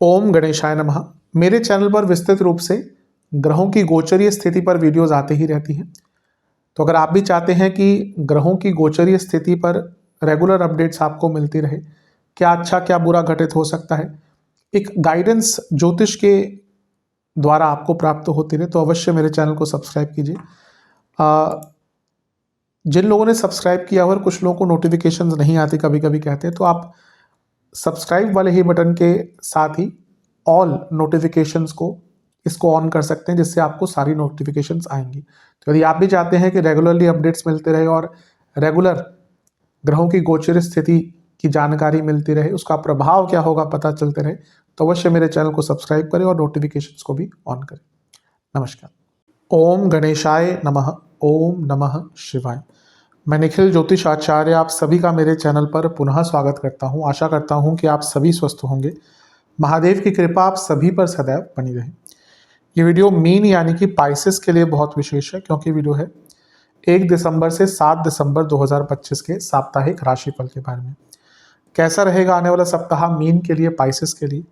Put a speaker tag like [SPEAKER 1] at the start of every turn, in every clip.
[SPEAKER 1] ओम गणेशाय नमः। मेरे चैनल पर विस्तृत रूप से ग्रहों की गोचरीय स्थिति पर वीडियोस आते ही रहती हैं। तो अगर आप भी चाहते हैं कि ग्रहों की गोचरीय स्थिति पर रेगुलर अपडेट्स आपको मिलती रहे, क्या अच्छा क्या बुरा घटित हो सकता है, एक गाइडेंस ज्योतिष के द्वारा आपको प्राप्त होती रहे, तो अवश्य मेरे चैनल को सब्सक्राइब कीजिए। जिन लोगों ने सब्सक्राइब किया और कुछ लोगों को नोटिफिकेशंस नहीं आती कभी कभी कहते हैं, तो आप सब्सक्राइब वाले ही बटन के साथ ही ऑल नोटिफिकेशंस को इसको ऑन कर सकते हैं, जिससे आपको सारी नोटिफिकेशंस आएंगी। तो यदि आप भी चाहते हैं कि रेगुलरली अपडेट्स मिलते रहे और रेगुलर ग्रहों की गोचर स्थिति की जानकारी मिलती रहे, उसका प्रभाव क्या होगा पता चलते रहे, तो अवश्य मेरे चैनल को सब्सक्राइब करें और नोटिफिकेशंस को भी ऑन करें। नमस्कार। ओम गणेशाय नमः। ओम नमः शिवाय। मैं निखिल ज्योतिष आचार्य आप सभी का मेरे चैनल पर पुनः स्वागत करता हूं। आशा करता हूं कि आप सभी स्वस्थ होंगे। महादेव की कृपा आप सभी पर सदैव बनी रहे। ये वीडियो मीन यानी कि पाइसेस के लिए बहुत विशेष है, क्योंकि वीडियो है 1 दिसंबर से 7 दिसंबर 2025 के साप्ताहिक राशिफल के बारे में। कैसा रहेगा आने वाला सप्ताह मीन के लिए, पाइसेस के लिए।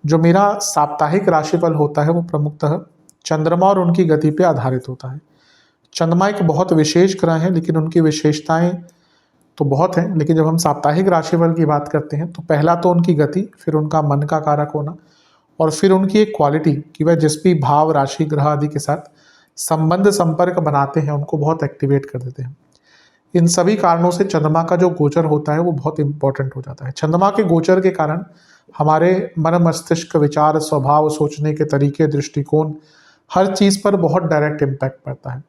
[SPEAKER 1] जो मेरा साप्ताहिक राशिफल होता है वो प्रमुखतः चंद्रमा और उनकी गति पर आधारित होता है। चंद्रमा एक बहुत विशेष ग्रह है, लेकिन उनकी विशेषताएं तो बहुत हैं। लेकिन जब हम साप्ताहिक राशिफल की बात करते हैं तो पहला तो उनकी गति, फिर उनका मन का कारक होना, और फिर उनकी एक क्वालिटी कि वह जिस भी भाव, राशि, ग्रह आदि के साथ संबंध, संपर्क बनाते हैं उनको बहुत एक्टिवेट कर देते हैं। इन सभी कारणों से चंद्रमा का जो गोचर होता है वो बहुत इंपॉर्टेंट हो जाता है। चंद्रमा के गोचर के कारण हमारे मन, मस्तिष्क, विचार, स्वभाव, सोचने के तरीके, दृष्टिकोण, हर चीज़ पर बहुत डायरेक्ट इम्पैक्ट पड़ता है।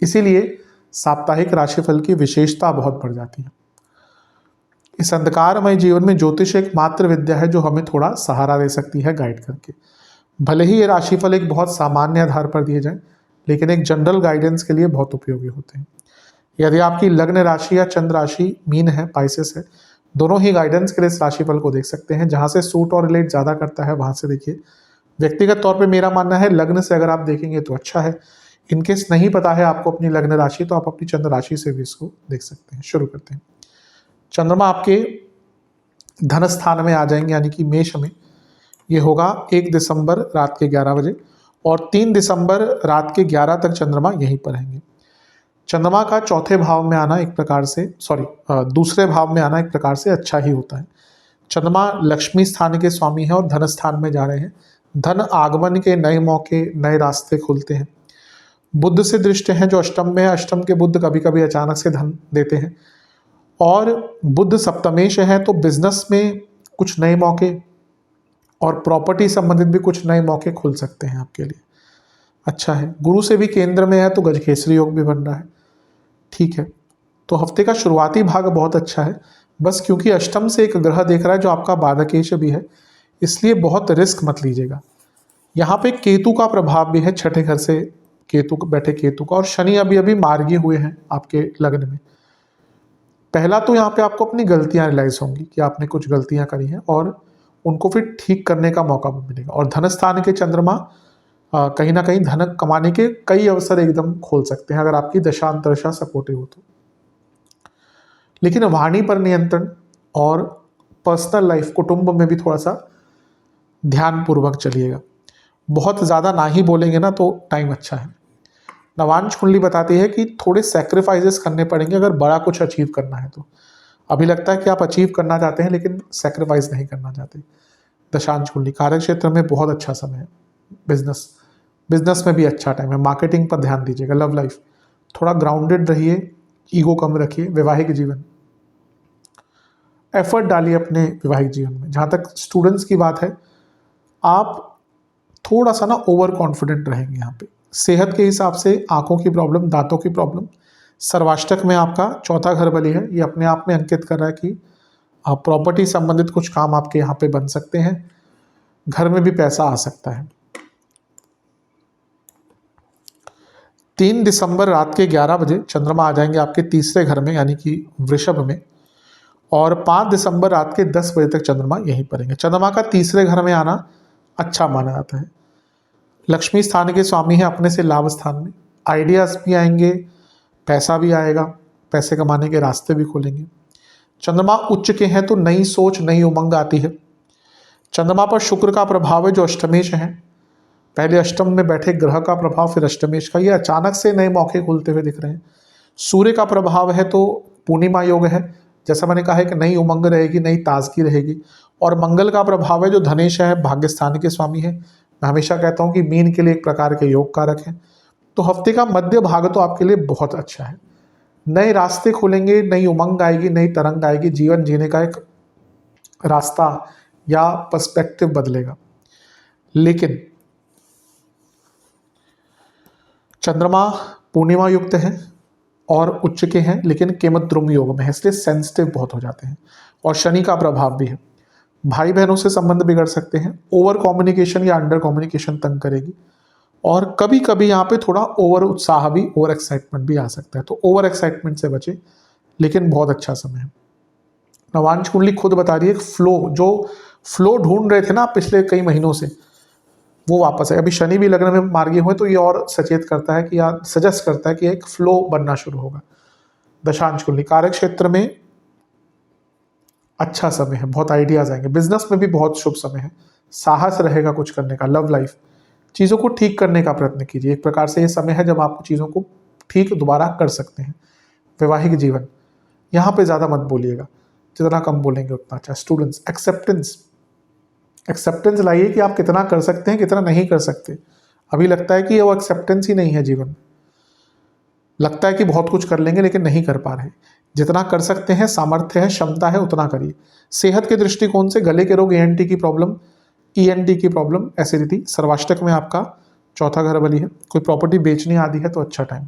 [SPEAKER 1] इसीलिए साप्ताहिक राशिफल की विशेषता बहुत बढ़ जाती है। इस अंधकारमय जीवन में ज्योतिष एक मात्र विद्या है जो हमें थोड़ा सहारा दे सकती है, गाइड करके। भले ही ये राशिफल एक बहुत सामान्य आधार पर दिए जाए, लेकिन एक जनरल गाइडेंस के लिए बहुत उपयोगी होते हैं। यदि आपकी लग्न राशि या चंद्र राशि मीन है, पाइसेस है, दोनों ही गाइडेंस के लिए इस राशिफल को देख सकते हैं। जहाँ से सूट और रिलेट ज़्यादा करता है वहाँ से देखिए। व्यक्तिगत तौर पर मेरा मानना है लग्न से अगर आप देखेंगे तो अच्छा है। इनकेस नहीं पता है आपको अपनी लग्न राशि, तो आप अपनी चंद्र राशि से भी इसको देख सकते हैं। शुरू करते हैं। चंद्रमा आपके धन स्थान में आ जाएंगे, यानी कि मेष में। ये होगा 1 दिसंबर रात के 11 बजे, और 3 दिसंबर रात के 11 तक चंद्रमा यहीं पर रहेंगे। चंद्रमा का चौथे भाव में आना एक प्रकार से, दूसरे भाव में आना एक प्रकार से अच्छा ही होता है। चंद्रमा लक्ष्मी स्थान के स्वामी है और धन स्थान में जा रहे हैं। धन आगमन के नए मौके, नए रास्ते खुलते हैं। बुध से दृष्टि है जो अष्टम में है। अष्टम के बुध कभी कभी अचानक से धन देते हैं, और बुध सप्तमेश है तो बिजनेस में कुछ नए मौके और प्रॉपर्टी संबंधित भी कुछ नए मौके खुल सकते हैं आपके लिए। अच्छा है। गुरु से भी केंद्र में है तो गजकेसरी योग भी बन रहा है। ठीक है। तो हफ्ते का शुरुआती भाग बहुत अच्छा है। बस क्योंकि अष्टम से एक ग्रह देख रहा है जो आपका बाधकेश भी है, इसलिए बहुत रिस्क मत लीजिएगा। यहाँ पे केतु का प्रभाव भी है, छठे घर से केतु बैठे केतु का, और शनि अभी अभी मार्गी हुए हैं आपके लग्न में। पहला तो यहाँ पे आपको अपनी गलतियां रियलाइज होंगी कि आपने कुछ गलतियां करी हैं, और उनको फिर ठीक करने का मौका भी मिलेगा। और धन स्थान के चंद्रमा कहीं ना कहीं धन कमाने के कई अवसर एकदम खोल सकते हैं, अगर आपकी दशा अंतरदशा सपोर्टिव हो तो। लेकिन वाणी पर नियंत्रण और पर्सनल लाइफ, कुटुंब में भी थोड़ा सा ध्यान पूर्वक चलिएगा। बहुत ज़्यादा ना ही बोलेंगे ना तो टाइम अच्छा है। नवांश कुंडली बताती है कि थोड़े सैक्रिफाइसेस करने पड़ेंगे अगर बड़ा कुछ अचीव करना है तो। अभी लगता है कि आप अचीव करना चाहते हैं लेकिन सैक्रिफाइस नहीं करना चाहते। दशांश कुंडली कार्य क्षेत्र में बहुत अच्छा समय है। बिजनेस में भी अच्छा टाइम है। मार्केटिंग पर ध्यान दीजिएगा। लव लाइफ थोड़ा ग्राउंडेड रहिए, ईगो कम रखिए। वैवाहिक जीवन एफर्ट डालिए अपने वैवाहिक जीवन में। जहाँ तक स्टूडेंट्स की बात है, आप थोड़ा सा ना ओवर कॉन्फिडेंट रहेंगे यहाँ पे। सेहत के हिसाब से आंखों की प्रॉब्लम, दांतों की प्रॉब्लम। सर्वाष्टक में आपका चौथा घर बली है, ये अपने आप में अंकित कर रहा है कि आप प्रॉपर्टी संबंधित कुछ काम आपके यहाँ पे बन सकते हैं। घर में भी पैसा आ सकता है। 3 दिसंबर रात के 11 बजे चंद्रमा आ जाएंगे आपके तीसरे घर में, यानी कि वृषभ में, और 5 दिसंबर रात के 10 बजे तक चंद्रमा यहीं पर रहेंगे। चंद्रमा का तीसरे घर में आना अच्छा माना जाता है। लक्ष्मी स्थान के स्वामी है अपने से लाभ स्थान में। आइडियाज़ भी आएंगे, पैसा भी आएगा, पैसे कमाने के रास्ते भी खुलेंगे। चंद्रमा उच्च के हैं तो नई सोच नई उमंग आती है। चंद्रमा पर शुक्र का प्रभाव है जो अष्टमेश है, पहले अष्टम में बैठे ग्रह का प्रभाव फिर अष्टमेश का, ये अचानक से नए मौके खुलते हुए दिख रहे हैं। सूर्य का प्रभाव है तो पूर्णिमा योग है, जैसा मैंने कहा है कि नई उमंग रहेगी, नई ताजगी रहेगी। और मंगल का प्रभाव है जो धनेश है, भाग्यस्थान के स्वामी है। मैं हमेशा कहता हूँ कि मीन के लिए एक प्रकार के योग कारक है। तो हफ्ते का मध्य भाग तो आपके लिए बहुत अच्छा है। नए रास्ते खुलेंगे, नई उमंग आएगी, नई तरंग आएगी, जीवन जीने का एक रास्ता या पर्सपेक्टिव बदलेगा। लेकिन चंद्रमा पूर्णिमा युक्त है और उच्च के हैं, लेकिन केमद्रुम योग में है, इसलिए सेंसिटिव बहुत हो जाते हैं। और शनि का प्रभाव भी है, भाई बहनों से संबंध बिगड़ सकते हैं, ओवर कम्युनिकेशन या अंडर कम्युनिकेशन तंग करेगी। और कभी कभी यहाँ पे थोड़ा ओवर उत्साह भी, ओवर एक्साइटमेंट भी आ सकता है, तो ओवर एक्साइटमेंट से बचे, लेकिन बहुत अच्छा समय है। नवांश कुंडली खुद बता रही है फ्लो, जो फ्लो ढूंढ रहे थे ना पिछले कई महीनों से, वो वापस है। अभी शनि भी लग्न में मार्गी हुए तो ये और सचेत करता है कि या सजेस्ट करता है कि एक फ्लो बनना शुरू होगा। दशांश कुंडली कार्य क्षेत्र में अच्छा समय है, बहुत आइडियाज आएंगे। बिजनेस में भी बहुत शुभ समय है, साहस रहेगा कुछ करने का। लव लाइफ, चीज़ों को ठीक करने का प्रयत्न कीजिए, एक प्रकार से ये समय है जब आप चीज़ों को ठीक दोबारा कर सकते हैं। वैवाहिक जीवन, यहाँ पे ज़्यादा मत बोलिएगा, जितना कम बोलेंगे उतना अच्छा। स्टूडेंट्स, एक्सेप्टेंस लाइए कि आप कितना कर सकते हैं, कितना नहीं कर सकते। अभी लगता है कि वो एक्सेप्टेंस ही नहीं है जीवन, लगता है कि बहुत कुछ कर लेंगे लेकिन नहीं कर पा रहे। जितना कर सकते हैं, सामर्थ्य है, क्षमता है, उतना करिए। सेहत के दृष्टिकोण से गले के रोग, ईएनटी की प्रॉब्लम, एसिडिटी, सर्वाष्टक में आपका चौथा घर बली है, कोई प्रॉपर्टी बेचनी आदि है तो अच्छा टाइम।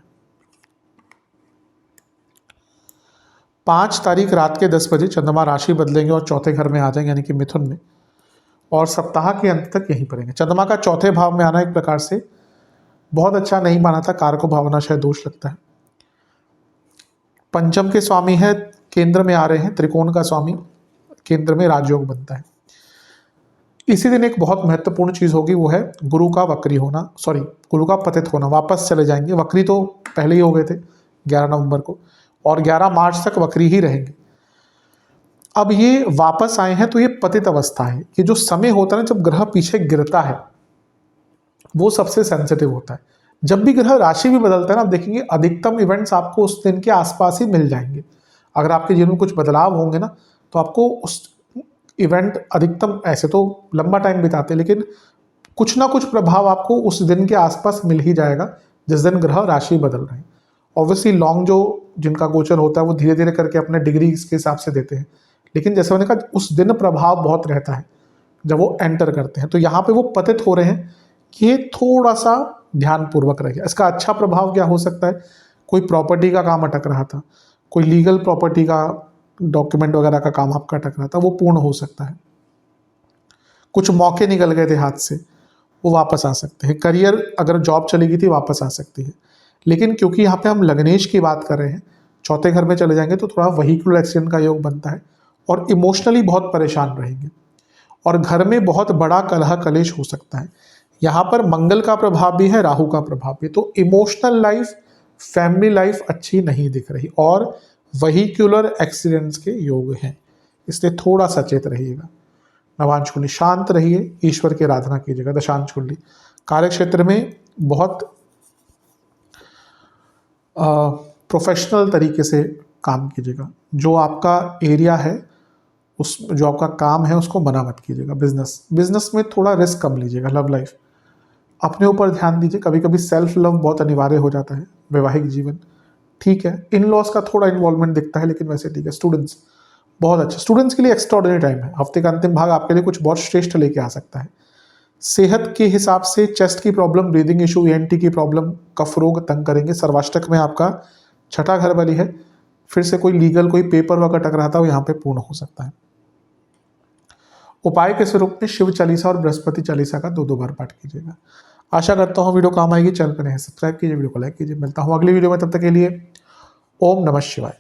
[SPEAKER 1] 5 तारीख रात के 10 बजे चंद्रमा राशि बदलेंगे और चौथे घर में आ जाएंगे, यानी कि मिथुन में, और सप्ताह के अंत तक यहीं पड़ेंगे। चंद्रमा का चौथे भाव में आना एक प्रकार से बहुत अच्छा नहीं माना था, कारको भावना शायद दोष लगता है। पंचम के स्वामी है, केंद्र में आ रहे हैं, त्रिकोण का स्वामी, केंद्र में राजयोग बनता है। इसी दिन एक बहुत महत्वपूर्ण चीज होगी, वो है गुरु का वक्री होना, गुरु का पतित होना, वापस चले जाएंगे। वक्री तो पहले ही हो गए थे 11 नवंबर को, और 11 मार्च तक वक्री ही रहेंगे। अब ये वापस आए हैं तो ये पतित अवस्था है। ये जो समय होता है ना जब ग्रह पीछे गिरता है, वो सबसे सेंसिटिव होता है। जब भी ग्रह राशि भी बदलता है ना, आप देखेंगे अधिकतम इवेंट्स आपको उस दिन के आसपास ही मिल जाएंगे। अगर आपके जीवन में कुछ बदलाव होंगे ना, तो आपको उस इवेंट अधिकतम, ऐसे तो लंबा टाइम बिताते, लेकिन कुछ ना कुछ प्रभाव आपको उस दिन के आसपास मिल ही जाएगा जिस दिन ग्रह राशि बदल रहे हैं। ऑब्वियसली लॉन्ग जो जिनका गोचर होता है वो धीरे धीरे करके अपने डिग्री के हिसाब से देते हैं, लेकिन जैसे मैंने कहा उस दिन प्रभाव बहुत रहता है जब वो एंटर करते हैं। तो यहाँ पे वो पतित हो रहे हैं, ये थोड़ा सा ध्यानपूर्वक रहिए। इसका अच्छा प्रभाव क्या हो सकता है, कोई प्रॉपर्टी का काम अटक रहा था, कोई लीगल प्रॉपर्टी का डॉक्यूमेंट वगैरह का काम आपका अटक रहा था, वो पूर्ण हो सकता है। कुछ मौके निकल गए थे हाथ से, वो वापस आ सकते हैं। करियर, अगर जॉब चली गई थी, वापस आ सकती है। लेकिन क्योंकि यहाँ पे हम लग्नेश की बात कर रहे हैं, चौथे घर में चले जाएंगे तो थोड़ा व्हीकुलर एक्सीडेंट का योग बनता है और इमोशनली बहुत परेशान रहेंगे, और घर में बहुत बड़ा कलह कलेश हो सकता है। यहाँ पर मंगल का प्रभाव भी है, राहु का प्रभाव भी, तो इमोशनल लाइफ, फैमिली लाइफ अच्छी नहीं दिख रही, और व्हीकुलर एक्सीडेंट्स के योग हैं, इसलिए थोड़ा सचेत रहिएगा। नवांश कुंडली, शांत रहिए, ईश्वर की आराधना कीजिएगा। दशांश कुंडली, कार्य क्षेत्र में बहुत प्रोफेशनल तरीके से काम कीजिएगा। जो आपका एरिया है, उस जो आपका काम है उसको मना मत कीजिएगा। बिजनेस में थोड़ा रिस्क कम लीजिएगा। लव लाइफ, अपने ऊपर ध्यान दीजिए। कभी कभी सेल्फ लव बहुत अनिवार्य हो जाता है। वैवाहिक जीवन ठीक है, इन लॉस का थोड़ा इन्वॉल्वमेंट दिखता है, लेकिन वैसे ठीक है। स्टूडेंट्स, बहुत अच्छा, स्टूडेंट्स के लिए एक्स्ट्राऑर्डिनरी टाइम है। हफ्ते का अंतिम भाग आपके लिए कुछ बहुत श्रेष्ठ लेके आ सकता है। सेहत के हिसाब से चेस्ट की प्रॉब्लम, ब्रीदिंग इशू, ईएनटी की प्रॉब्लम, कफ रोग तंग करेंगे। सर्वाष्टक में आपका छठा घर बली है, फिर से कोई लीगल, कोई पेपर वर्क अटक रहा था, वो यहाँ पे पूर्ण हो सकता है। उपाय के स्वरूप में शिव चालीसा और बृहस्पति चालीसा का 2-2 बार पाठ कीजिएगा। आशा करता हूँ वीडियो काम आएगी। चैनल पर नए सब्सक्राइब कीजिए, वीडियो को लाइक कीजिए। मिलता हूँ अगली वीडियो में, तब तक के लिए ओम नमः शिवाय।